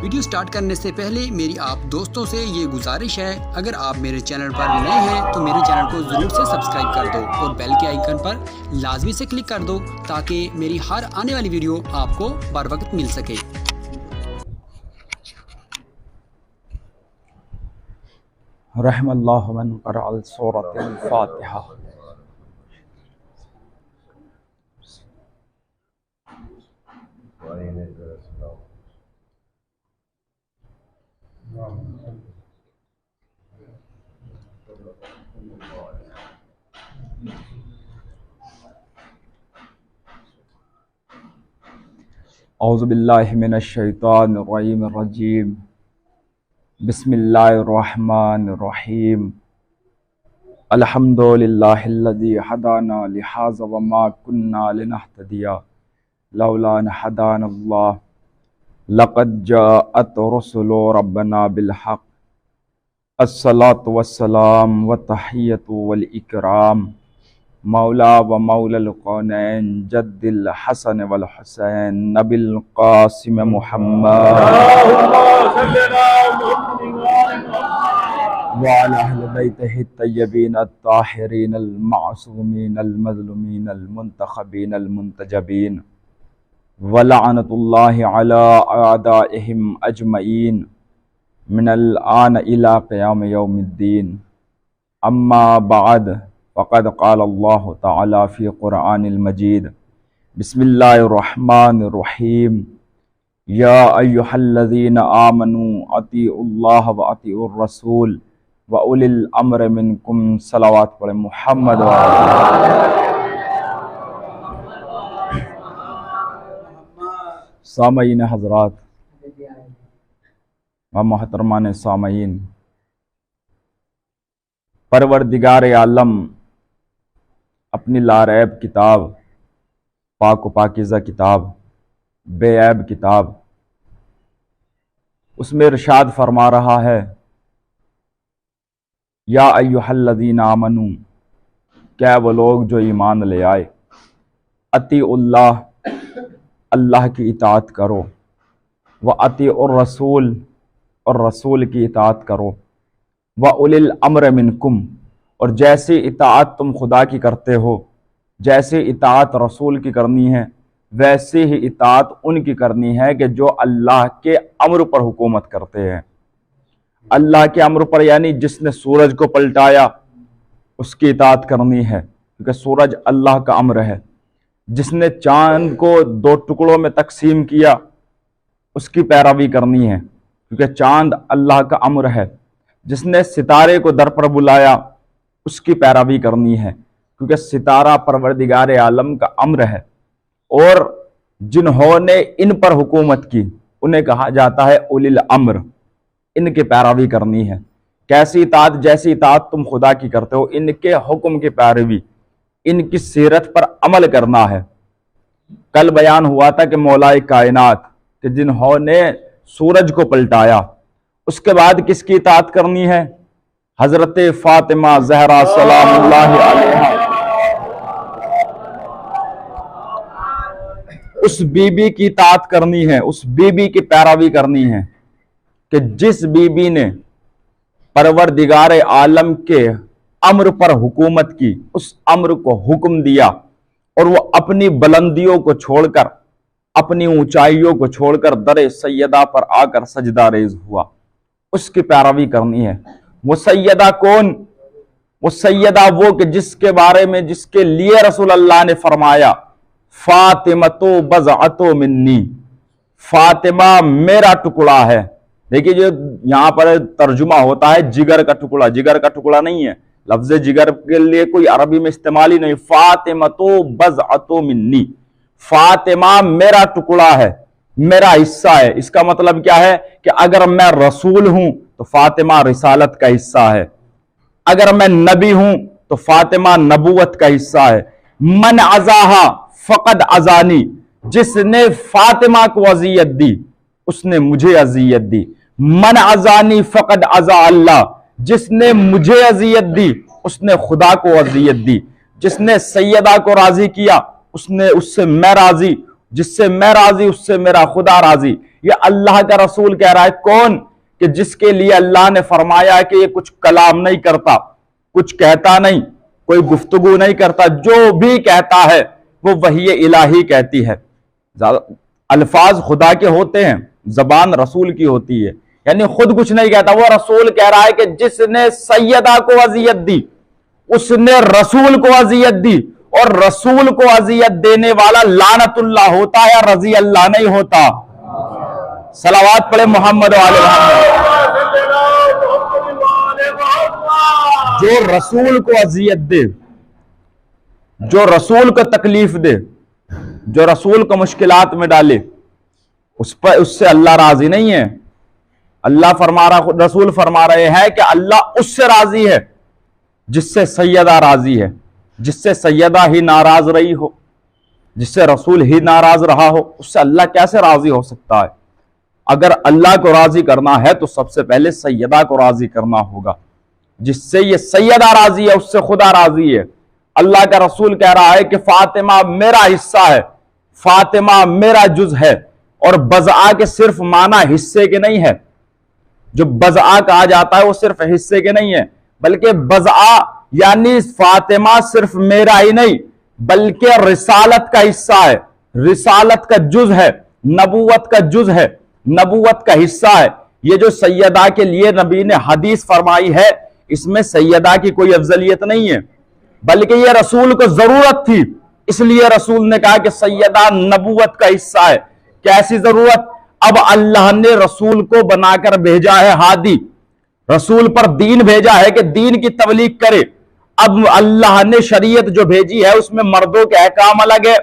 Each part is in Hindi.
वीडियो स्टार्ट करने से पहले मेरी आप दोस्तों से ये गुजारिश है, अगर आप मेरे चैनल पर नए हैं तो मेरे चैनल को ज़रूर से सब्सक्राइब कर दो और बेल के आइकन पर लाजमी से क्लिक कर दो ताकि मेरी हर आने वाली वीडियो आपको बर वक्त मिल सके। रहमल्लाहु मन क़रअ सूरतल फ़ातिहा। औज़ु बिल्लाहि मिनश शैतानिर रजीम। बिस्मिल्लाहिर रहमानिर रहीम। अल्हम्दुलिल्लाहिल्लज़ी हदाना लिहाज़ा व मा कुन्ना लिनहतदिया लौला अन हदानल्लाह। लक़द जाअत रुसुलु रब्बना बिल हक़। अस्सलातु वस्सलाम व तहियतु वल इकराम मौला व मौलल कौनैन जद्दिल हसन वल हुसैन नबिल क़ासिम मुहम्मद व अला अहलि बैतिहि तय्यबीन अत्ताहिरीन अल मासूमीन अल मज़लूमीन अल मुंतखबीन अल मुंतजबीन व लअनतुल्लाहि अला अअदाइहिम अजमईन मिनल आन इला क़ियाम यौमिद्दीन। अम्मा बअद फ़क़द क़ाल अल्लाहु तआला फ़ी क़ुरआनिल मजीद। बिस्मिल्लाहिर रहमानिर रहीम। या अय्युहल्लज़ीना आमनू अतीउल्लाह व अतीउर रसूल व उलिल अम्र मिनकुम। सलावत पढ़े मुहम्मद सामईन हज़रात व मोहतरमान सामईन, परवरदिगार आलम अपनी लारैब किताब, पाक व पाकीज़ा किताब, बेऐब किताब, उसमें इरशाद फरमा रहा है, या अय्युहल्लज़ीना आमनू, क्या वो लोग जो ईमान ले आए, अतीउल्लाह, अल्लाह की इताअत करो, व अतीउर रसूल, और रसूल की इताअत करो, व उलिल अम्र मिनकुम, और जैसे इताअत तुम खुदा की करते हो, जैसे इताअत रसूल की करनी है, वैसे ही इताअत उनकी करनी है कि जो अल्लाह के अम्र पर हुकूमत करते हैं। अल्लाह के अम्र पर यानी जिसने सूरज को पलटाया उसकी इताअत करनी है, क्योंकि सूरज अल्लाह का अम्र है। जिसने चांद को दो टुकड़ों में तकसीम किया उसकी पैरवी करनी है, क्योंकि चांद अल्लाह का अम्र है। जिसने सितारे को दर पर बुलाया उसकी पैरवी करनी है, क्योंकि सितारा परवरदिगार आलम का अम्र है। और जिन्होंने इन पर हुकूमत की उन्हें कहा जाता है उलिल अम्र, इनकी पैरवी करनी है। कैसी इताअत? जैसी इताअत तुम खुदा की करते हो, इनके हुक्म की पैरवी, इनकी सीरत पर अमल करना है। कल बयान हुआ था कि मौलाए कायनात कि जिन्होंने सूरज को पलटाया, उसके बाद किसकी इताअत करनी है? हजरत फातिमा ज़हरा सलामुल्लाहि अलैहा, उस बीबी की इताअत करनी है, उस बीबी की पैरवी करनी है कि जिस बीबी ने परवरदिगार आलम के अम्र पर हुकूमत की, उस अम्र को हुक्म दिया और वो अपनी बुलंदियों को छोड़कर, अपनी ऊंचाइयों को छोड़कर दर सैयदा पर आकर सजदा रेज हुआ, उसकी पैरवी करनी है। वो सैयदा कौन? वो सैयदा वो कि जिसके बारे में, जिसके लिए रसूल अल्लाह ने फरमाया, फातिमतो बज़अतो मिन्नी, फातिमा मेरा टुकड़ा है। देखिए जो यहां पर तर्जुमा होता है जिगर का टुकड़ा, जिगर का टुकड़ा नहीं है, लफ्ज जिगर के लिए कोई अरबी में इस्तेमाल ही नहीं। फातिमतो बज़अतो मिन्नी, फातिमा मेरा टुकड़ा है, मेरा हिस्सा है। इसका मतलब क्या है कि अगर मैं रसूल हूं तो फातिमा रिसालत का हिस्सा है, अगर मैं नबी हूं तो फातिमा नबूवत का हिस्सा है। मन अज़ाहा फ़क़द अज़ानी, जिसने फातिमा को अज़ियत दी उसने मुझे अज़ियत दी। मन अज़ानी फ़क़द अज़ा अल्लाह, जिसने मुझे अज़ियत दी उसने खुदा को अज़ियत दी। जिसने सैयदा को राजी किया उससे मैं राजी, जिससे मैं राजी उससे मेरा खुदा राजी। ये अल्लाह का रसूल कह रहा है। कौन? कि जिसके लिए अल्लाह ने फरमाया कि ये कुछ कलाम नहीं करता, कुछ कहता नहीं, कोई गुफ्तगू नहीं करता, जो भी कहता है वो वही इलाही कहती है। अल्फाज खुदा के होते हैं, जबान रसूल की होती है, यानी खुद कुछ नहीं कहता। वो रसूल कह रहा है कि जिसने सैयदा को अजियत दी उसने रसूल को अजियत दी, और रसूल को अजियत देने वाला लानतुल्लाह होता है, रजी अल्लाह नहीं होता। सलावात पढ़े मोहम्मद वाले मोहम्मद। जो रसूल को अजियत दे, जो रसूल को तकलीफ दे, जो रसूल को मुश्किलात में डाले, उस पर उससे अल्लाह राजी नहीं है। अल्लाह फरमा रहा, रसूल फरमा रहे हैं कि अल्लाह उससे राजी है जिससे सैयदा राजी है, जिससे सैयदा ही नाराज रही हो, जिससे रसूल ही नाराज रहा हो, उससे अल्लाह कैसे राजी हो सकता है? अगर अल्लाह को राजी करना है तो सबसे पहले सैयदा को राजी करना होगा। जिससे ये सैयदा राजी है उससे खुदा राजी है। अल्लाह का रसूल कह रहा है कि फातिमा मेरा हिस्सा है, फातिमा मेरा जुज है। और बज़आ के सिर्फ माना हिस्से के नहीं है। जो बज़आ कहा जाता है वो सिर्फ हिस्से के नहीं है, बल्कि बज़आ यानी फातिमा सिर्फ मेरा ही नहीं बल्कि रिसालत का हिस्सा है, रिसालत का जुज है, नबूवत का जुज है, नबूवत का हिस्सा है। ये जो सैयदा के लिए नबी ने हदीस फरमाई है, इसमें सैयदा की कोई अफजलियत नहीं है, बल्कि ये रसूल को जरूरत थी, इसलिए रसूल ने कहा कि सैयदा नबूवत का हिस्सा है। कैसी जरूरत? अब अल्लाह ने रसूल को बनाकर भेजा है हादी, रसूल पर दीन भेजा है कि दीन की तबलीग करे। अब अल्लाह ने शरीयत जो भेजी है उसमें मर्दों के अहकाम अलग है,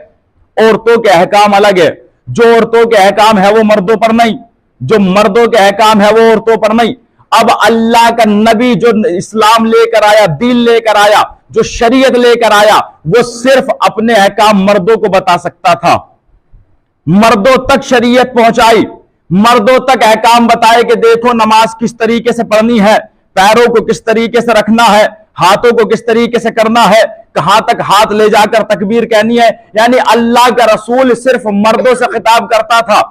औरतों के अहकाम अलग है। जो औरतों के अहकाम है वो मर्दों पर नहीं, जो मर्दों के अहकाम है वो औरतों पर नहीं। अब अल्लाह का नबी जो इस्लाम लेकर आया, दीन लेकर आया, जो शरीयत लेकर आया, वो सिर्फ अपने अहकाम मर्दों को बता सकता था। मर्दों तक शरीयत पहुंचाई, मर्दों तक अहकाम बताए कि देखो नमाज किस तरीके से पढ़नी है, पैरों को किस तरीके से रखना है, हाथों को किस तरीके से करना है, कहां तक हाथ ले जाकर तकबीर कहनी है। यानी अल्लाह का रसूल सिर्फ मर्दों से खिताब करता था।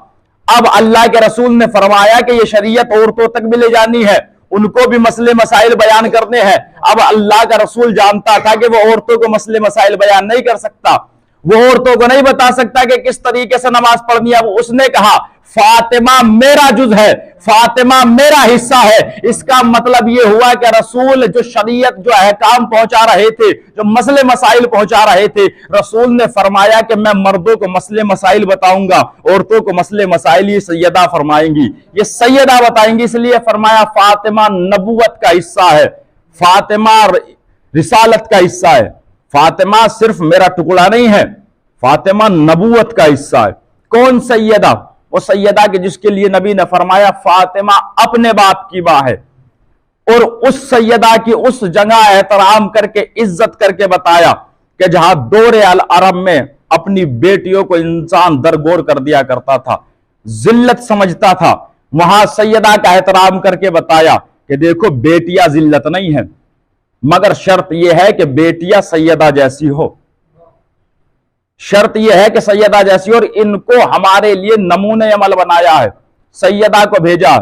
अब अल्लाह के रसूल ने फरमाया कि यह शरीयत औरतों तक भी ले जानी है, उनको भी मसले मसाइल बयान करने हैं। अब अल्लाह का रसूल जानता था कि वो औरतों को मसले मसाइल बयान नहीं कर सकता, वो औरतों को नहीं बता सकता कि किस तरीके से नमाज पढ़नी है। उसने कहा फातिमा मेरा जुज है, फातिमा मेरा हिस्सा है। इसका मतलब यह हुआ कि रसूल जो शरीयत, जो अहकाम पहुंचा रहे थे, जो मसले मसाइल पहुंचा रहे थे, रसूल ने फरमाया कि मैं मर्दों को मसले मसाइल बताऊंगा, औरतों को मसले मसाइल ये सैयदा फरमाएंगी, ये सैयदा बताएंगी। इसलिए फरमाया फातिमा नबूवत का हिस्सा है, फातिमा रिसालत का हिस्सा है, फातिमा सिर्फ मेरा टुकड़ा नहीं है, फातिमा नबूवत का हिस्सा है। कौन सैयदा? वो सैयदा के जिसके लिए नबी ने फरमाया फातिमा अपने बाप की मां है, और उस सैयदा की उस जगह एहतराम करके इज्जत करके बताया कि जहां दौरे अल अरब में अपनी बेटियों को इंसान दरगोर कर दिया करता था, जिल्लत समझता था, वहां सैयदा का एहतराम करके बताया कि देखो बेटियां जिल्लत नहीं है, मगर शर्त यह है कि बेटियां सैयदा जैसी हो, शर्त यह है कि सैयदा जैसी। और इनको हमारे लिए नमूने अमल बनाया है, सैयदा को भेजा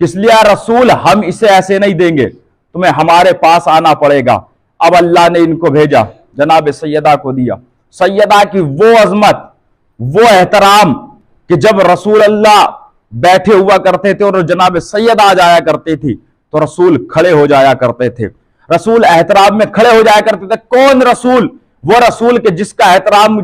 किस लिए? रसूल हम इसे ऐसे नहीं देंगे, तुम्हें हमारे पास आना पड़ेगा। अब अल्लाह ने इनको भेजा, जनाब सैयदा को दिया। सैयदा की वो अजमत, वो एहतराम कि जब रसूल अल्लाह बैठे हुआ करते थे और जनाब सैयदा आ जाया करती थी तो रसूल खड़े हो जाया करते थे, रसूल एहतराम में खड़े हो जाया करते थे। कौन रसूल? वो रसूल के जिसका एहतराम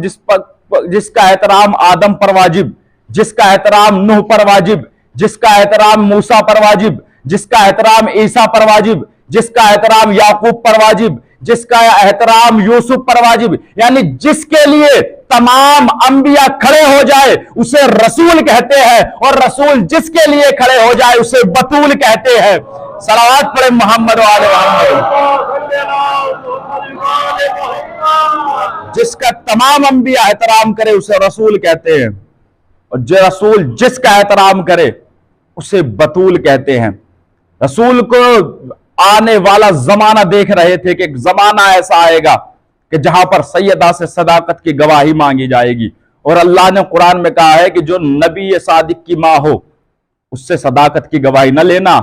आदम पर वाजिब, जिसका एहतराम नूह पर वाजिब, जिसका एहतराम मूसा पर वाजिब, जिसका एहतराम ईसा पर वाजिब, जिसका एहतराम याकूब पर वाजिब, जिसका एहतराम यूसुफ पर वाजिब, यानी जिसके लिए तमाम अंबिया खड़े हो जाए उसे रसूल कहते हैं, और रसूल जिसके लिए खड़े हो जाए उसे बतूल कहते हैं। सलावत पढ़े मोहम्मद वाले मोहम्मद। जिसका तमाम अंबिया एहतराम करे उसे रसूल कहते हैं, और जो रसूल जिसका एहतराम करे उसे बतूल कहते हैं। रसूल को आने वाला जमाना देख रहे थे कि एक जमाना ऐसा आएगा कि जहां पर सैयदा से सदाकत की गवाही मांगी जाएगी, और अल्लाह ने कुरान में कहा है कि जो नबी सादिक की मां हो उससे सदाकत की गवाही न लेना,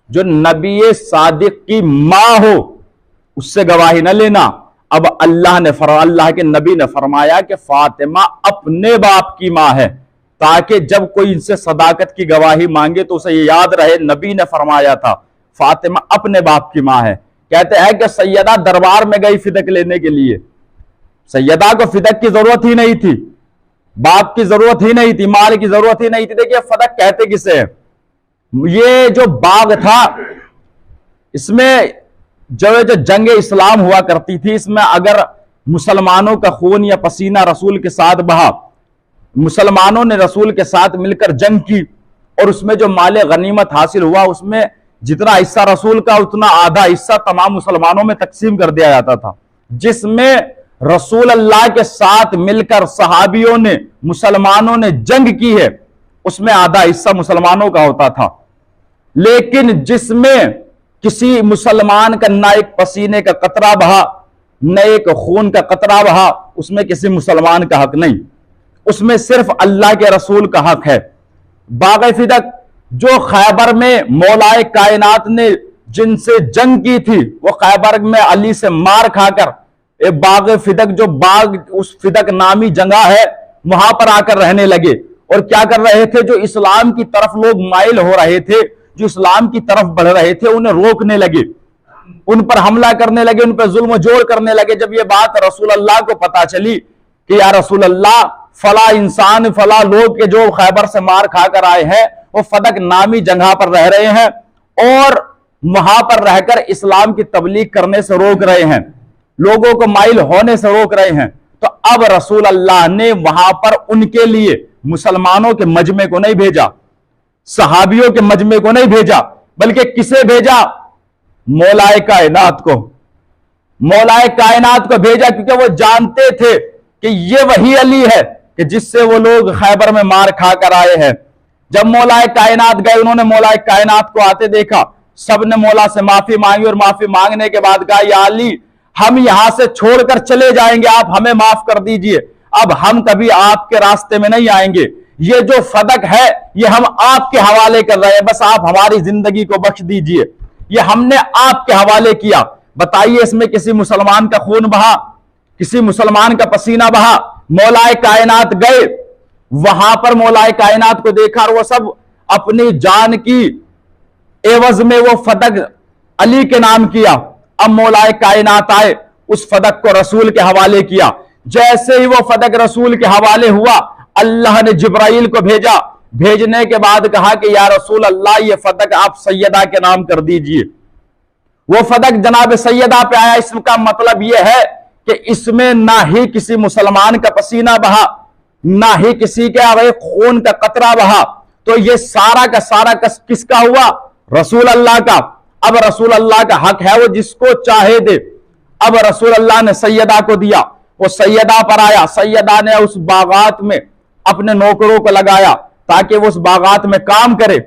जो नबी सादिक की मां हो उससे गवाही न लेना। अब अल्लाह के नबी ने फरमाया कि फातिमा अपने बाप की मां है, ताकि जब कोई इनसे सदाकत की गवाही मांगे तो उसे ये याद रहे नबी ने फरमाया था फातिमा अपने बाप की मां है। कहते हैं कि सैयदा दरबार में गई फिदक लेने के लिए, सैयदा को फिदक की जरूरत ही नहीं थी, बाप की जरूरत ही नहीं थी, माल की जरूरत ही नहीं थी। देखिए फदक कहते किसे है, ये जो बाग था इसमें जो जंग इस्लाम हुआ करती थी, इसमें अगर मुसलमानों का खून या पसीना रसूल के साथ बहा, मुसलमानों ने रसूल के साथ मिलकर जंग की और उसमें जो माले गनीमत हासिल हुआ उसमें जितना हिस्सा रसूल का उतना आधा हिस्सा तमाम मुसलमानों में तकसीम कर दिया जाता था। जिसमें रसूल अल्लाह के साथ मिलकर सहाबियों ने मुसलमानों ने जंग की है उसमें आधा हिस्सा मुसलमानों का होता था। लेकिन जिसमें किसी मुसलमान का ना एक पसीने का कतरा बहा न एक खून का कतरा बहा, उसमें किसी मुसलमान का हक नहीं, उसमें सिर्फ अल्लाह के रसूल का हक है। बाग़ फिदक जो खैबर में मौलाए कायनात ने जिनसे जंग की थी, वो खैबर में अली से मार खाकर एक बाग़ फिदक, जो बाग उस फिदक नामी जगह है, वहां पर आकर रहने लगे। और क्या कर रहे थे, जो इस्लाम की तरफ लोग माइल हो रहे थे, जो इस्लाम की तरफ बढ़ रहे थे, उन्हें रोकने लगे, उन पर हमला करने लगे, उन पर जुल्म जोड़ करने लगे। जब ये बात रसूल अल्लाह को पता चली कि या रसूल अल्लाह फला इंसान फला लोग के जो खैबर से मार खाकर आए हैं वो फदक नामी जगह पर रह रहे हैं और वहां पर रहकर इस्लाम की तबलीग करने से रोक रहे हैं, लोगों को माइल होने से रोक रहे हैं, तो अब रसूल अल्लाह ने वहां पर उनके लिए मुसलमानों के मजमे को नहीं भेजा, सहाबियों के मजमे को नहीं भेजा, बल्कि किसे भेजा, मौलाए कायनात को, मौलाए कायनात को भेजा। क्योंकि वो जानते थे कि ये वही अली है कि जिससे वो लोग खैबर में मार खाकर आए हैं। जब मौलाए कायनात गए, उन्होंने मौलाए कायनात को आते देखा, सबने मौला से माफी मांगी और माफी मांगने के बाद कहा, या अली हम यहां से छोड़कर चले जाएंगे, आप हमें माफ कर दीजिए, अब हम कभी आपके रास्ते में नहीं आएंगे, ये जो फदक है ये हम आपके हवाले कर रहे हैं, बस आप हमारी जिंदगी को बख्श दीजिए, ये हमने आपके हवाले किया। बताइए इसमें किसी मुसलमान का खून बहा, किसी मुसलमान का पसीना बहा? मौलाए कायनात गए, वहां पर मौलाए कायनात को देखा और वो सब अपनी जान की एवज में वो फदक अली के नाम किया। अब मौलाए कायनात आए, उस फदक को रसूल के हवाले किया। जैसे ही वो फदक रसूल के हवाले हुआ, अल्लाह ने जिब्राइल को भेजा, भेजने के बाद कहा कि या रसूल अल्लाह ये फदक आप सैयदा के नाम कर दीजिए। वो फदक जनाब सैयदा पे आया। इसका मतलब यह है कि इसमें ना ही किसी मुसलमान का पसीना बहा, ना ही किसी के खून का कतरा बहा, तो ये सारा का सारा किसका हुआ? रसूल अल्लाह का। अब रसूल अल्लाह का हक है वो जिसको चाहे दे। अब रसूल अल्लाह ने सैयदा को दिया, वो सैयदा पर आया, सैयदा ने उस बागात में अपने नौकरों को लगाया ताकि वो उस बागात में काम करे,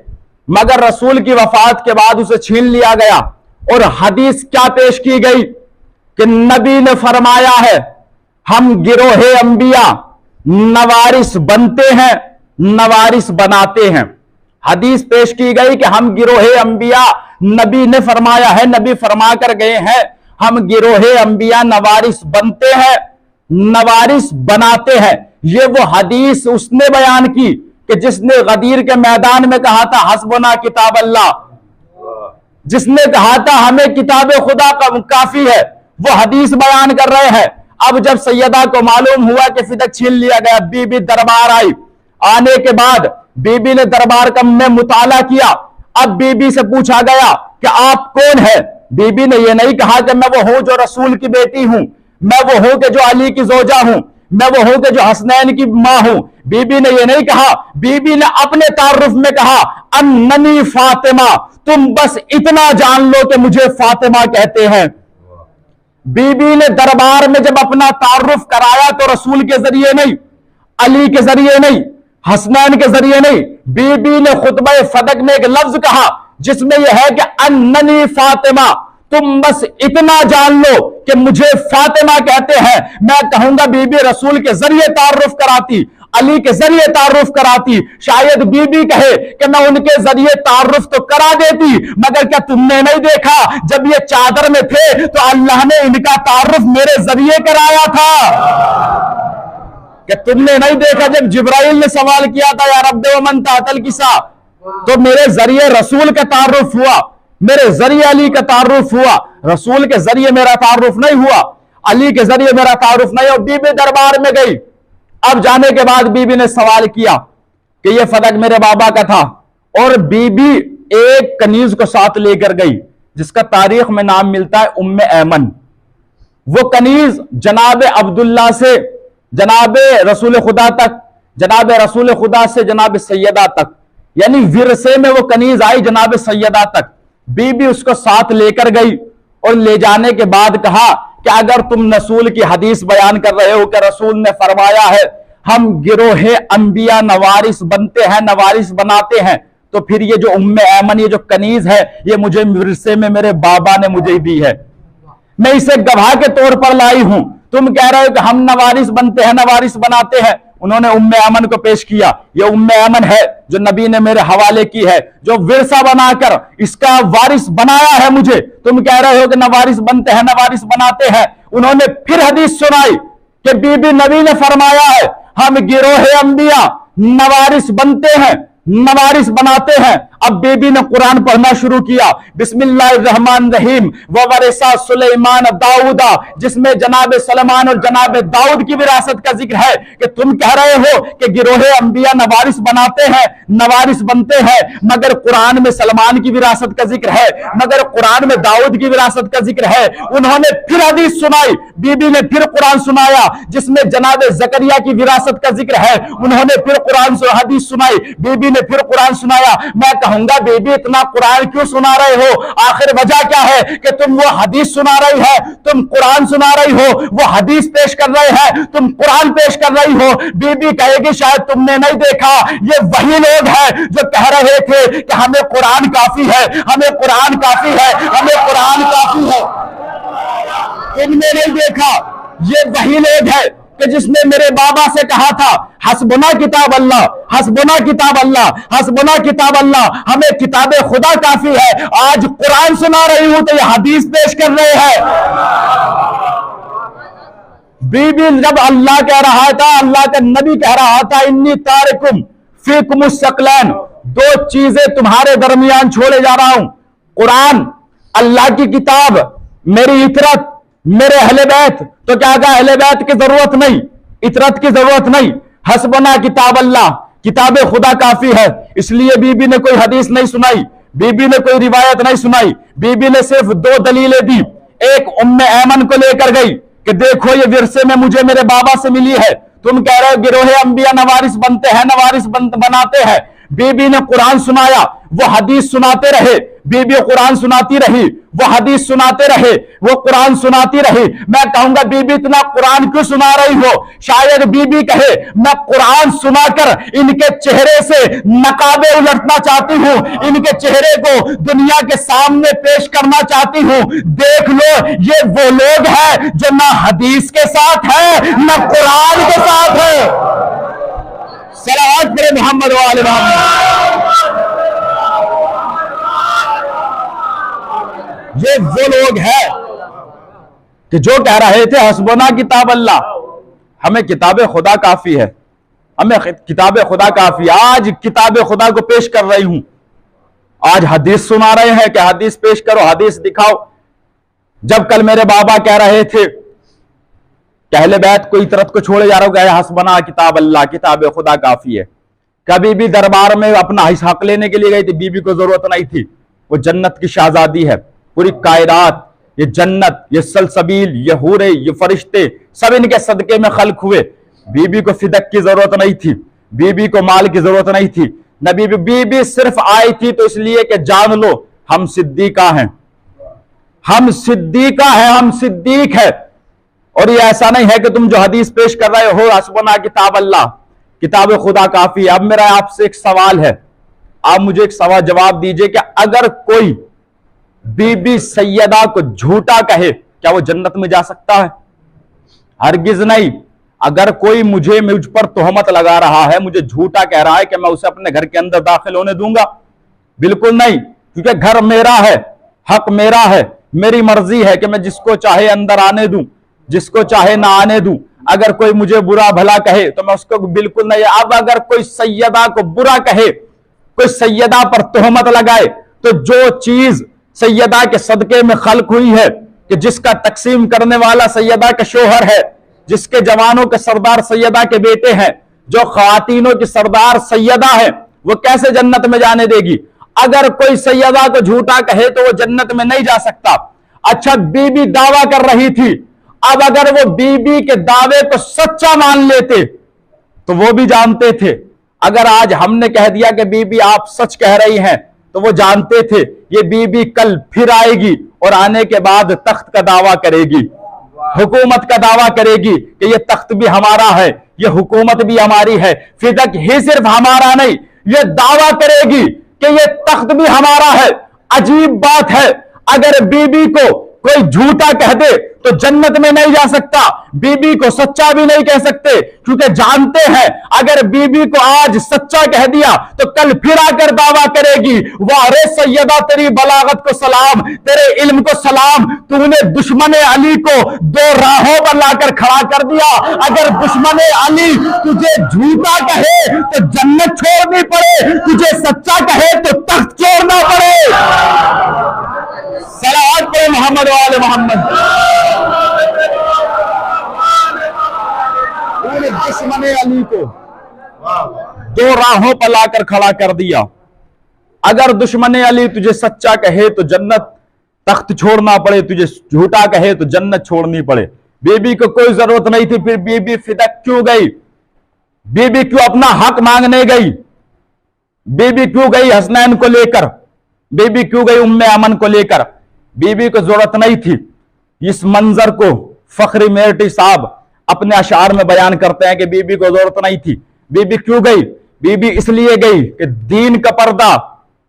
मगर रसूल की वफात के बाद उसे छीन लिया गया। और हदीस क्या पेश की गई कि नबी ने फरमाया है, हम गिरोहे अंबिया नवारिस बनते हैं, नवारिस बनाते हैं। हदीस पेश की गई कि हम गिरोहे अंबिया, नबी ने फरमाया है, नबी फरमा कर गए हैं, हम गिरोहे अंबिया नवारिस बनते हैं, नवारिस बनाते हैं। ये वो हदीस उसने बयान की कि जिसने गदीर के मैदान में कहा था हस्बुना किताब अल्लाह, जिसने कहा था हमें किताब खुदा का काफी है, वो हदीस बयान कर रहे हैं। अब जब सैयदा को मालूम हुआ कि फिदक छीन लिया गया, बीबी दरबार आई। आने के बाद बीबी ने दरबार का में मुताला किया। अब बीबी से पूछा गया कि आप कौन है? बीबी ने यह नहीं कहा कि मैं वो हूं जो रसूल की बेटी हूं, मैं वो हूं कि जो अली की जोजा हूं, मैं वो हूं कि जो हसनैन की मां हूं। बीबी ने यह नहीं कहा, बीबी ने अपने तारुफ में कहा, अन्ननी फातिमा, तुम बस इतना जान लो कि मुझे फातिमा कहते हैं। बीबी ने दरबार में जब अपना तारुफ कराया तो रसूल के जरिए नहीं, अली के जरिए नहीं, हसनैन के जरिए नहीं, बीबी ने खुतबा फदक में एक लफ्ज कहा जिसमें यह है कि अन्ननी फातिमा, तुम बस इतना जान लो कि मुझे फातिमा कहते हैं। मैं कहूंगा बीबी रसूल के जरिए तारुफ कराती, अली के जरिए तारुफ कराती। शायद बीबी कहे कि मैं उनके जरिए तारुफ तो करा देती, मगर क्या तुमने नहीं देखा जब ये चादर में थे तो अल्लाह ने इनका तारुफ मेरे जरिए कराया था? कि तुमने नहीं देखा जब जिब्राइल ने सवाल किया था या रब्बे व मन तातल किसा, तो मेरे जरिए रसूल का तारुफ हुआ, मेरे जरिए अली का तारुफ हुआ। रसूल के जरिए मेरा तारुफ नहीं हुआ, अली के जरिए मेरा तारुफ नहीं। और बीबी दरबार में गई। अब जाने के बाद बीबी ने सवाल किया कि यह फदक मेरे बाबा का था, और बीबी एक कनीज को साथ लेकर गई जिसका तारीख में नाम मिलता है उम्मे ऐमन। वो कनीज जनाब अब्दुल्ला से जनाब रसूल खुदा तक, जनाब रसूल खुदा से जनाब सैयदा तक, यानी विरसे में वो कनीज आई जनाब सैयदा तक। बीबी उसको साथ लेकर गई और ले जाने के बाद कहा कि अगर तुम रसूल की हदीस बयान कर रहे हो कि रसूल ने फरमाया है हम गिरोहे अंबिया नवारिस बनते हैं, नवारिस बनाते हैं, तो फिर ये जो उम्मे ऐमन, ये जो कनीज है, ये मुझे विरसे में मेरे बाबा ने मुझे दी है, मैं इसे गवाह के तौर पर लाई हूं। तुम कह रहे हो कि हम नवारिस बनते हैं, नवारिस बनाते हैं। उन्होंने उम्मे ऐमन को पेश किया। ये उम्मे ऐमन है जो नबी ने मेरे हवाले की है, जो विरसा बनाकर इसका वारिस बनाया है मुझे। तुम कह रहे हो कि नवारिस बनते हैं, नवारिस बनाते हैं। उन्होंने फिर हदीस सुनाई कि बीबी नबी ने फरमाया है हम गिरोहे अंबिया नवारिस बनते हैं, नवारिस बनाते हैं। अब बेबी ने कुरान पढ़ना शुरू किया, बिस्मिल्लाहिर्रहमानिर्रहीम व वरिसा सुलेमान दाऊदा, जिसमें जनाब सलमान और जनाब दाऊद की विरासत का जिक्र है। कि तुम कह रहे हो कि गिरोहे अंबिया नवारिस बनाते हैं, नवारिस बनते हैं, मगर कुरान में सलमान की विरासत का जिक्र है, मगर कुरान में दाऊद की विरासत का जिक्र है। उन्होंने फिर हदीस सुनाई, बीबी ने फिर कुरान सुनाया जिसमें जनाब जकरिया की विरासत का जिक्र है। उन्होंने फिर कुरान से हदीस सुनाई, बीबी ने फिर कुरान सुनाया। मैं कहूंगा बेबी इतना कुरान क्यों सुना रहे हो? आखिर वजह क्या है कि तुम वो हदीस सुना रही है, तुम कुरान सुना रही हो, वो हदीस पेश कर रहे हैं, तुम कुरान पेश कर रही हो। बीबी कहेगी शायद तुमने नहीं देखा, ये वही लोग हैं जो कह रहे थे कि हमें कुरान काफी है, हमें कुरान काफी है, हमें कुरान काफी है। तुमने नहीं देखा, ये वही लोग हैं कि जिसने मेरे बाबा से कहा था हस्बुना किताब अल्लाह, हस्बुना किताब अल्लाह, हस्बुना किताब अल्लाह, हमें किताब खुदा काफी है। आज कुरान सुना रही हूं तो ये हदीस पेश कर रहे हैं। बीबी जब अल्लाह कह रहा था, अल्लाह का नबी कह रहा था इन्नी तारिकुम फीकुम सकलैन, दो चीजें तुम्हारे दरमियान छोड़े जा रहा हूं, कुरान अल्लाह की किताब, मेरी इतरत, मेरे अहले बैत। तो क्या कहा? अहले बैत की जरूरत नहीं, इतरत की जरूरत नहीं, हस्बना किताब अल्लाह, किताब खुदा काफी है। इसलिए बीबी ने कोई हदीस नहीं सुनाई, बीबी ने कोई रिवायत नहीं सुनाई, बीबी ने सिर्फ दो दलीलें दी। एक उम्मे ऐमन को लेकर गई कि देखो ये विरसे में मुझे मेरे बाबा से मिली है। तुम कह रहे हो गिरोहे अंबिया नवारिस बनते हैं, नवारिस बनाते हैं। बीबी ने कुरान सुनाया, वो हदीस सुनाते रहे, बीबी कुरान सुनाती रही, वो हदीस सुनाते रहे, वो कुरान सुनाती रही। मैं कहूंगा बीबी इतना कुरान क्यों सुना रही हो? शायद बीबी कहे मैं कुरान सुनाकर इनके चेहरे से नकाबे उलटना चाहती हूं, इनके चेहरे को दुनिया के सामने पेश करना चाहती हूं। देख लो ये वो लोग हैं जो ना हदीस के साथ है ना कुरान के साथ है। सलावत करे मोहम्मद वाले मोहम्मद। ये वो लोग हैं कि जो कह रहे थे हस्बुना किताब अल्लाह, हमें किताब खुदा काफी है, हमें किताब खुदा काफी। आज किताब खुदा को पेश कर रही हूं, आज हदीस सुना रहे हैं कि हदीस पेश करो, हदीस दिखाओ। जब कल मेरे बाबा कह रहे थे अहले बैत को इतरत को छोड़े जा रहे हो, हस्बना किताब अल्लाह, किताब खुदा काफी है। कभी भी दरबार में अपना हक लेने के लिए गई थी, बीबी को जरूरत नहीं थी। वो जन्नत की शाहजादी है, पूरी कायनात, ये जन्नत, ये सलसबील, ये हूरे, ये फरिश्ते सब इनके सदके में खल्क हुए। बीबी को फिदक की जरूरत नहीं थी, बीबी को माल की जरूरत नहीं थी। नबी बीबी सिर्फ आई थी तो इसलिए कि जान लो हम सिद्दीका हैं, हम सिद्दीका हैं, हम सिद्दीक है। और ये ऐसा नहीं है कि तुम जो हदीस पेश कर रहे हो हस्बुना किताब अल्लाह, किताब खुदा काफी है। अब मेरा आपसे एक सवाल है, आप मुझे एक सवाल जवाब दीजिए कि अगर कोई बीबी सैयदा को झूठा कहे क्या वो जन्नत में जा सकता है? हरगिज नहीं। अगर कोई मुझ पर तोहमत लगा रहा है, मुझे झूठा कह रहा है, कि मैं उसे अपने घर के अंदर दाखिल होने दूंगा? बिल्कुल नहीं, क्योंकि घर मेरा है, हक मेरा है, मेरी मर्जी है कि मैं जिसको चाहे अंदर आने दूं, जिसको चाहे ना आने दूं। अगर कोई मुझे बुरा भला कहे तो मैं उसको बिल्कुल नहीं। अब अगर कोई सैयदा को बुरा कहे, कोई सैयदा पर तोहमत लगाए, तो जो चीज सैयदा के सदके में खल्क हुई है, कि जिसका तकसीम करने वाला सैयदा का शोहर है, जिसके जवानों के सरदार सैयदा के बेटे हैं, जो ख्वातीनों की सरदार सैयदा है, वो कैसे जन्नत में जाने देगी? अगर कोई सैयदा को झूठा कहे तो वो जन्नत में नहीं जा सकता। अच्छा, बीबी दावा कर रही थी, अब अगर वो बीबी के दावे को सच्चा मान लेते तो वो भी जानते थे। अगर आज हमने कह दिया कि बीबी आप सच कह रही हैं, तो वो जानते थे ये बीबी कल फिर आएगी और आने के बाद तख्त का दावा करेगी, हुकूमत का दावा करेगी कि ये तख्त भी हमारा है, ये हुकूमत भी हमारी है। फिदक ही सिर्फ हमारा नहीं, ये दावा करेगी कि ये तख्त भी हमारा है। अजीब बात है, अगर बीबी को कोई झूठा कह दे तो जन्नत में नहीं जा सकता, बीबी को सच्चा भी नहीं कह सकते, क्योंकि जानते हैं अगर बीबी को आज सच्चा कह दिया तो कल फिर आकर दावा करेगी, वाह रे सैयदा तेरी बलागत को सलाम, तेरे इल्म को सलाम, तूने दुश्मन अली को दो राहों पर लाकर खड़ा कर दिया। अगर दुश्मन अली तुझे झूठा कहे तो जन्नत छोड़नी पड़े, तुझे सच्चा कहे तो तख्त छोड़ना पड़े। सलावत पे मोहम्मद वाले मोहम्मद। दुश्मन अली को दो राहों पर लाकर खड़ा कर दिया। अगर दुश्मन अली तुझे सच्चा कहे तो जन्नत तख्त छोड़ना पड़े, तुझे झूठा कहे तो जन्नत छोड़नी पड़े। बीबी को कोई जरूरत नहीं थी, फिर बीबी फिदक क्यों गई? बीबी क्यों अपना हक मांगने गई? बीबी क्यों गई हसनैन को लेकर? बीबी क्यों गई उम्मे अमन को लेकर? बीबी को जरूरत नहीं थी। इस मंजर को फखरी मेरठी साहब अपने अशार में बयान करते हैं कि बीबी को जरूरत नहीं थी। बीबी क्यों गई? बीबी इसलिए गई कि दीन का पर्दा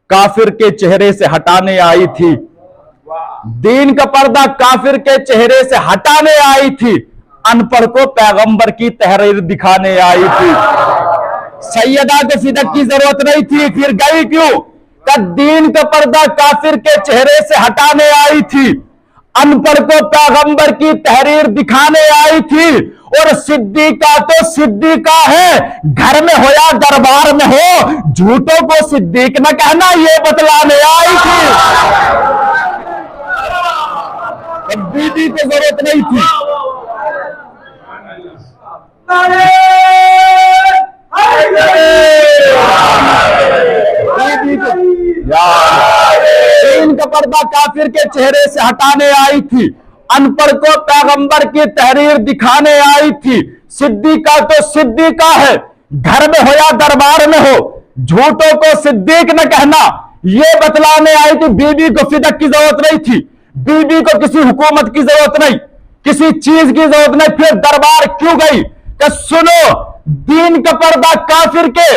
काफिर के चेहरे से हटाने आई थी। दीन का पर्दा काफिर के चेहरे से हटाने आई थी, अनपढ़ को पैगंबर की तहरीर दिखाने आई थी। सैयदा को फिदक की जरूरत नहीं थी, फिर गई क्यों? का दीन का पर्दा काफिर के चेहरे से हटाने आई थी, अनपढ़ को पैगंबर की तहरीर दिखाने आई थी। और सिद्दीका तो सिद्दीका है, घर में हो या दरबार में हो, झूठों को सिद्दीक न कहना, ये बतलाने आई थी। बीबी को जरूरत नहीं थी। दीन का पर्दा काफिर के चेहरे से हटाने आई थी, अनपढ़ को पैगंबर की तहरीर दिखाने आई थी। सिद्दीका तो सिद्दीका है, घर में हो या दरबार में हो, झूठों को सिद्दीक न कहना, ये बतलाने आई थी। बीबी को फिदक की जरूरत नहीं थी, बीबी को किसी हुकूमत की जरूरत नहीं, किसी चीज की जरूरत नहीं। फिर दरबार क्यों गई? कि सुनो, दीन का पर्दा काफिर के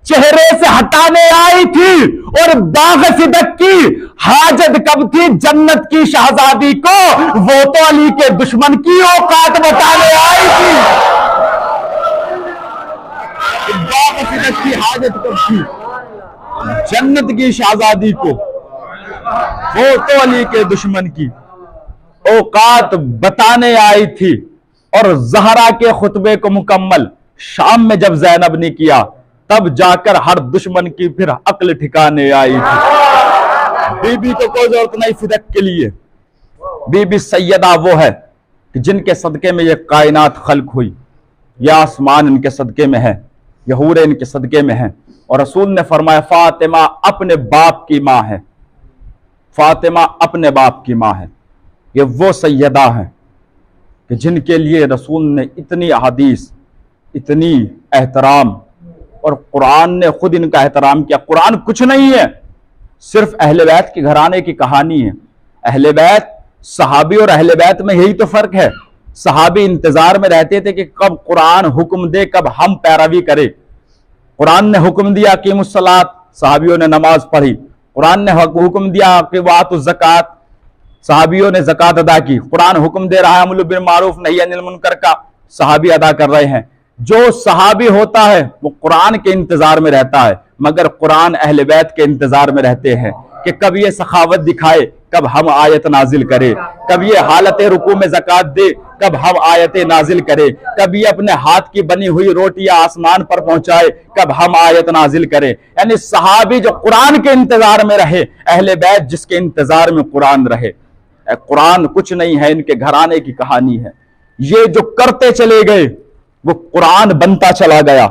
चेहरे से हटाने आई थी। और बाग फिदक की हाजत कब थी जन्नत की शहजादी को? वो तो अली के दुश्मन की औकात बताने आई थी। बाग फिदक की हाजत कब थी जन्नत की शहजादी को? वो तो अली के दुश्मन की औकात बताने आई थी। और जहरा के खुतबे को मुकम्मल शाम में जब जैनब ने किया, तब जाकर हर दुश्मन की फिर अक्ल ठिकाने आई थी। बीबी को कोई जरूरत नहीं फिदक के लिए। बीबी सैयदा वो है कि जिनके सदके में ये कायनात खल्क हुई, यह आसमान इनके सदके में है, यह हूरें इनके सदके में है। और रसूल ने फरमाया फातिमा अपने बाप की माँ है, फातिमा अपने बाप की माँ है। ये वो सैयदा है कि जिनके लिए रसूल ने इतनी अहादीस, इतनी एहतराम, और कुरान ने खुद इनका एहतराम किया। कुरान कुछ नहीं है, सिर्फ अहले बैत के घराने की कहानी है। अहले बैत, सहाबी और अहले बैत में यही तो फर्क है। सहाबी इंतजार में रहते थे कि कब कुरान हुक्म दे, कब हम पैरवी करें। कुरान ने हुक्म दिया कि मुसलात, सहाबियों ने नमाज पढ़ी। कुरान ने हुक्म दिया कि वातु ज़कात, सहाबियों ने ज़कात अदा की। कुरान हुक्म दे रहा है अमल बिल मारूफ नही अनिल मुनकर का, सहाबी अदा कर रहे हैं। जो सहाबी होता है वो कुरान के इंतजार में रहता है, मगर कुरान अहले बैत के इंतजार में रहते हैं कि कब ये सखावत दिखाए, कब हम आयत नाजिल करें, कब ये हालत रुकू में ज़कात दे, कब हम आयत नाजिल करें, कब ये अपने हाथ की बनी हुई रोटियां आसमान पर पहुंचाए, कब हम आयत नाजिल करें। यानी सहाबी जो कुरान के इंतजार में रहे, अहले बैत जिसके इंतजार में कुरान रहे। कुरान कुछ नहीं है, इनके घराने की कहानी है। ये जो करते चले गए वो कुरान बनता चला गया।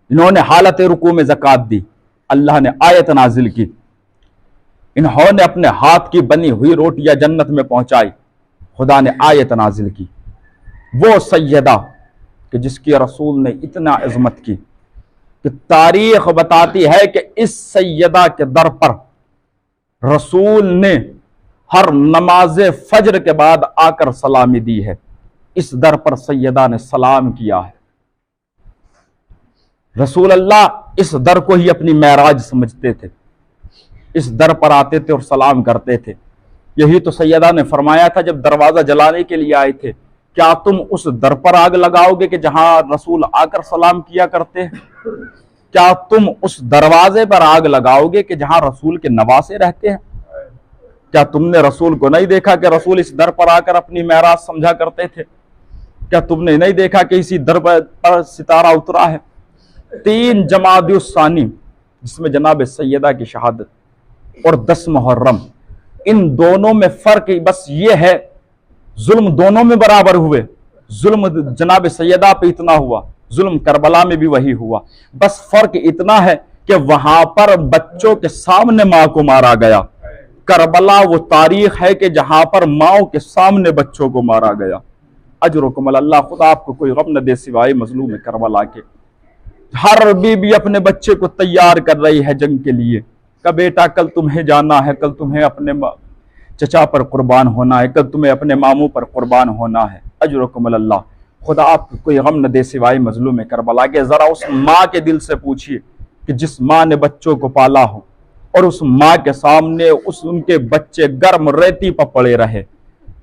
इन्होंने हालत रुकू में ज़कात दी, अल्लाह ने आयत नाजिल की। इन्होंने अपने हाथ की बनी हुई रोटियां जन्नत में पहुंचाई, खुदा ने आयत नाजिल की। वो सैयदा कि जिसकी रसूल ने इतना इज़्ज़त की कि तारीख बताती है कि इस सैयदा के दर पर रसूल ने हर नमाज फजर के बाद आकर सलामी दी है। इस दर पर सैयदा ने सलाम किया है। रसूल अल्लाह इस दर को ही अपनी मेराज समझते थे, इस दर पर आते थे और सलाम करते थे। यही तो सैयदा ने फरमाया था जब दरवाजा जलाने के लिए आए थे, क्या तुम उस दर पर आग लगाओगे कि जहां रसूल आकर सलाम किया करते हैं? क्या तुम उस दरवाजे पर आग लगाओगे कि जहां रसूल के नवासे रहते हैं? क्या तुमने रसूल को नहीं देखा कि रसूल इस दर पर आकर अपनी मेराज समझा करते थे? क्या तुमने नहीं देखा कि इसी दर पर सितारा उतरा है? 3 जमादुस्सानी जिसमें जनाब सैयदा की शहादत और 10 मुहर्रम, इन दोनों में फर्क बस ये है, जुल्म दोनों में बराबर हुए। जुल्म जनाब सैयदा पे इतना हुआ, जुल्म करबला में भी वही हुआ। बस फर्क इतना है कि वहां पर बच्चों के सामने मां को मारा गया। करबला वो तारीख है कि जहां पर माओ के सामने बच्चों को मारा गया। अजरुकुम अल्लाह, खुदा आपको कोई गम न दे सिवाय मजलूम करबला के। हर बीबी अपने बच्चे को तैयार कर रही है जंग के लिए। का बेटा कल तुम्हें जाना है, कल तुम्हें अपने चचा पर कुर्बान होना है, कल तुम्हें अपने मामू पर कुर्बान होना है। अजरुकुम अल्लाह, खुदा आपको कोई गम न दे सिवाय मजलूम करबला के। जरा उस माँ के दिल से पूछिए कि जिस माँ ने बच्चों को पाला हो और उस माँ के सामने उनके बच्चे गर्म रेती पर पड़े रहे।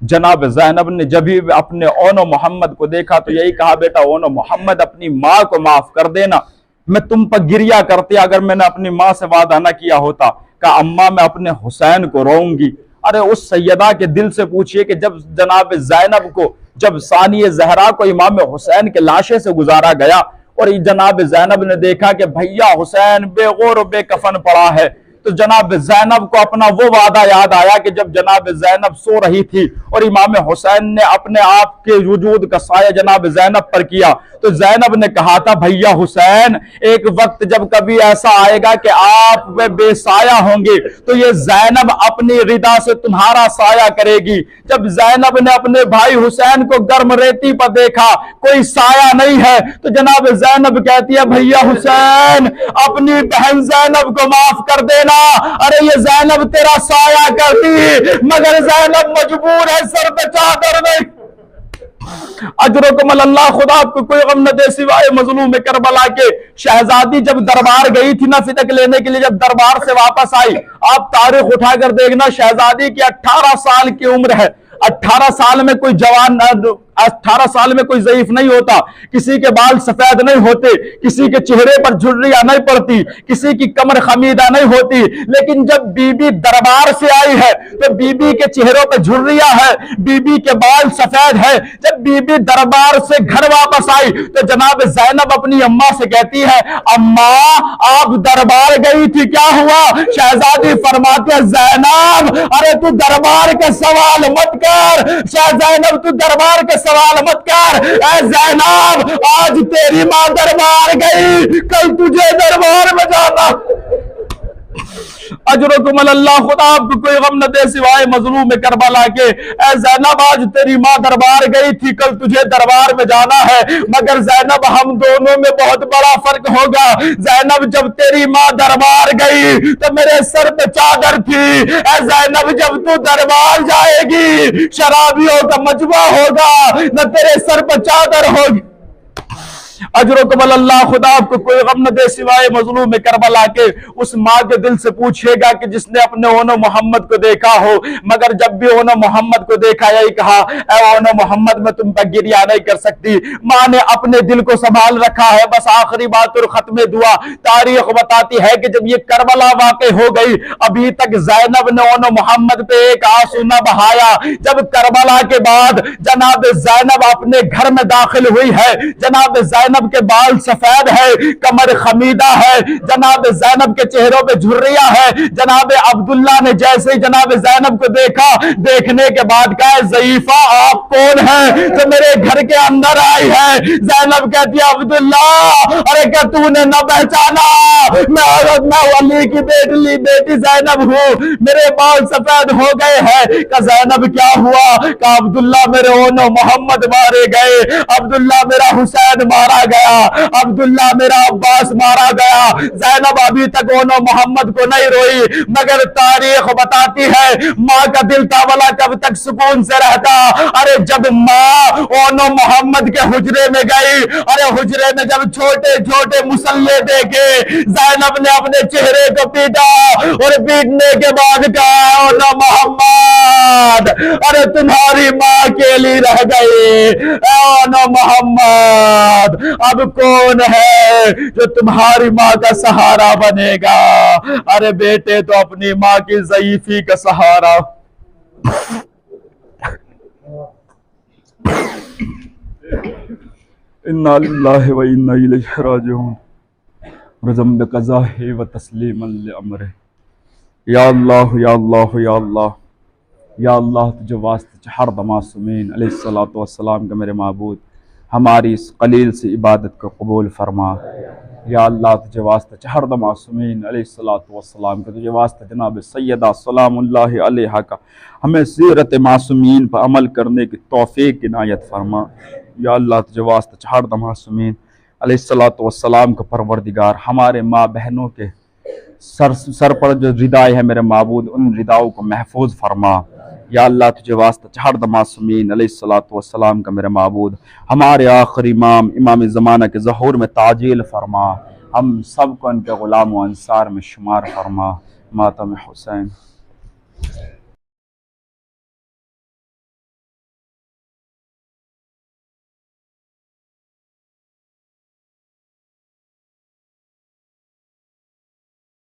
जनाब ज़ैनब ने जब भी अपने ओनो मोहम्मद को देखा तो यही कहा, बेटा ओनो मोहम्मद अपनी माँ को माफ कर देना, मैं तुम पर गिरिया करती अगर मैंने अपनी माँ से वादा न किया होता। कहा अम्मा मैं अपने हुसैन को रोऊंगी। अरे उस सैयदा के दिल से पूछिए कि जब जनाब ज़ैनब को, जब सानिय ज़हरा को इमाम हुसैन के लाशे से गुजारा गया और जनाब ज़ैनब ने देखा कि भैया हुसैन बेगौर बेकफन पड़ा है, तो जनाब ज़ैनब को अपना वो वादा याद आया कि जब जनाब ज़ैनब सो रही थी और इमाम हुसैन ने अपने आप के वजूद का साया जनाब ज़ैनब पर किया, तो ज़ैनब ने कहा था भैया हुसैन एक वक्त जब कभी ऐसा आएगा कि आप वे बेसाया होंगे तो ये ज़ैनब अपनी रिदा से तुम्हारा साया करेगी। जब ज़ैनब ने अपने भाई हुसैन को गर्म रेती पर देखा, कोई साया नहीं है, तो जनाब ज़ैनब कहती है भैया हुसैन अपनी बहन ज़ैनब को माफ कर देना। अरे ये ज़ैनब तेरा साया करती, मगर ज़ैनब मजबूर है सर पे चादर नहीं। अजरुकुम अल्लाह, खुदा आपको कोई गम न दे सिवाय मजलूम करबला के। शहजादी जब दरबार गई थी ना फिदक लेने के लिए, जब दरबार से वापस आई, आप तारीख उठाकर देखना, शहजादी की 18 साल की उम्र है। 18 साल में कोई जवान, 18 साल में कोई ज़ईफ नहीं होता, किसी के बाल सफेद नहीं होते, किसी के चेहरे पर झुर्रियां नहीं पड़ती, किसी की कमर खमीदा नहीं होती। लेकिन जब बीबी दरबार से आई है तो बीबी के चेहरों पर झुर्रियां है, बीबी के बाल सफेद है। जब बीबी दरबार से घर वापस आई तो जनाब ज़ैनब अपनी अम्मा से कहती है अम्मा आप दरबार गई थी, क्या हुआ? शहजादी फरमाती है ज़ैनब अरे तू दरबार के सवाल मत कर, ज़ैनब तू दरबार के सवाल मत कर। ऐ ज़ैनब आज तेरी मां दरबार गई, कल तुझे दरबार में जाना। अजरुकुम अल्लाह, खुदा आपको कोई गम न दे सिवाय मजलूम करबला के। ऐ ज़ैनब आज तेरी मां दरबार गई थी, कल तुझे दरबार में जाना है। मगर ज़ैनब हम दोनों में बहुत बड़ा फर्क होगा। ज़ैनब जब तेरी मां दरबार गई तो मेरे सर पे चादर थी। ऐ ज़ैनब जब तू दरबार जाएगी शराबियों का मजमा होगा, न तेरे सर पे चादर होगी। अजरुकबल अल्लाह, खुदा आपको कोई गम न दे सिवाय मजलूम करबला के। उस माँ के दिल से पूछिएगा कि जिसने अपने ओनो मोहम्मद को देखा हो, मगर जब भी ओनो मोहम्मद को देखा यही कहा, ऐ ओनो मोहम्मद मैं तुम पर गिरिया नहीं कर सकती। माँ ने अपने दिल को संभाल रखा है। बस आखिरी बात और खत्म दुआ, तारीख बताती है कि जब ये करबला वाक़ई हो गई, अभी तक ज़ैनब ने ओनो मोहम्मद पे एक आंसू न बहाया। जब करबला के बाद जनाब ज़ैनब अपने घर में दाखिल हुई है, जनाब ज़ैनब के बाल सफेद है, कमर खमीदा है, जनाब ज़ैनब के चेहरों पे झुर्रिया है। जनाब अब्दुल्ला ने जैसे ही जनाब ज़ैनब को देखा, देखने के बाद कहा, ज़ईफा आप कौन है तो मेरे घर के अंदर आई है? ज़ैनब कहती है, अब्दुल्ला अरे क्या तूने न पहचाना? मैं वली की बेटी ज़ैनब हूँ, मेरे बाल सफेद हो गए हैं। का ज़ैनब क्या हुआ? का अब्दुल्ला मेरे ओनो मोहम्मद मारे गए, अब्दुल्ला मेरा हुसैन मारा गया, अब्दुल्ला मेरा अब्बास मारा गया। ज़ैनब अभी तक ओनो मोहम्मद को नहीं रोई, मगर तारीख बताती है माँ का दिल तावला कब तक सुकून से रहता। अरे जब माँ ओनो मोहम्मद के हुजरे में गई, अरे हुजरे में जब छोटे छोटे मुसल्ले देखे, ज़ैनब ने अपने चेहरे को पीटा और पीटने के बाद कहा, ओनो मोहम्मद अरे तुम्हारी माँ के लिए रह गई। ओनो मोहम्मद अब कौन है जो तुम्हारी माँ का सहारा बनेगा? अरे बेटे तो अपनी माँ की ज़ईफी का सहारा। इन्ना लिल्लाहि व इन्ना इलैहि राजिऊन। रज़म बिक़ज़ाहि व तस्लीमन लिअम्रिहि। या अल्लाह या अल्लाह या अल्लाह या अल्लाह, तुझे वास्ते हर मासूमीन अलैहिस्सलातु वस्सलाम का मेरे माबूद हमारी इस कलील सी इबादत को कबूल फरमा। या अल्लाह, तुझे वास्ते हर मासूमीन अलैहिस्सलातु वस्सलाम का, तुझे वास्ते जनाब सैयदा सलामुल्लाहि अलैहा का हमें सीरत मासूमीन पर अमल करने की तौफीक इनायत फरमा। या अल्लाह, तुझे वास्ते हर मासूमीन अलैहिस्सलातु वस्सलाम का परवरदिगार हमारे माँ बहनों के सर पर जो रिदाएं है मेरे माबूद, उन रिदाओं को महफूज फरमा। या अल्लाह, तुझे वास्ता हर मासूमीन अलैहिस्सलातु वस्सलाम का मेरे माबूद हमारे आखिरी इमाम इमाम ज़माना के ज़हूर में ताजील फरमा। हम सब को उनके ग़ुलाम व अंसार में शुमार फरमा। मातम हुसैन।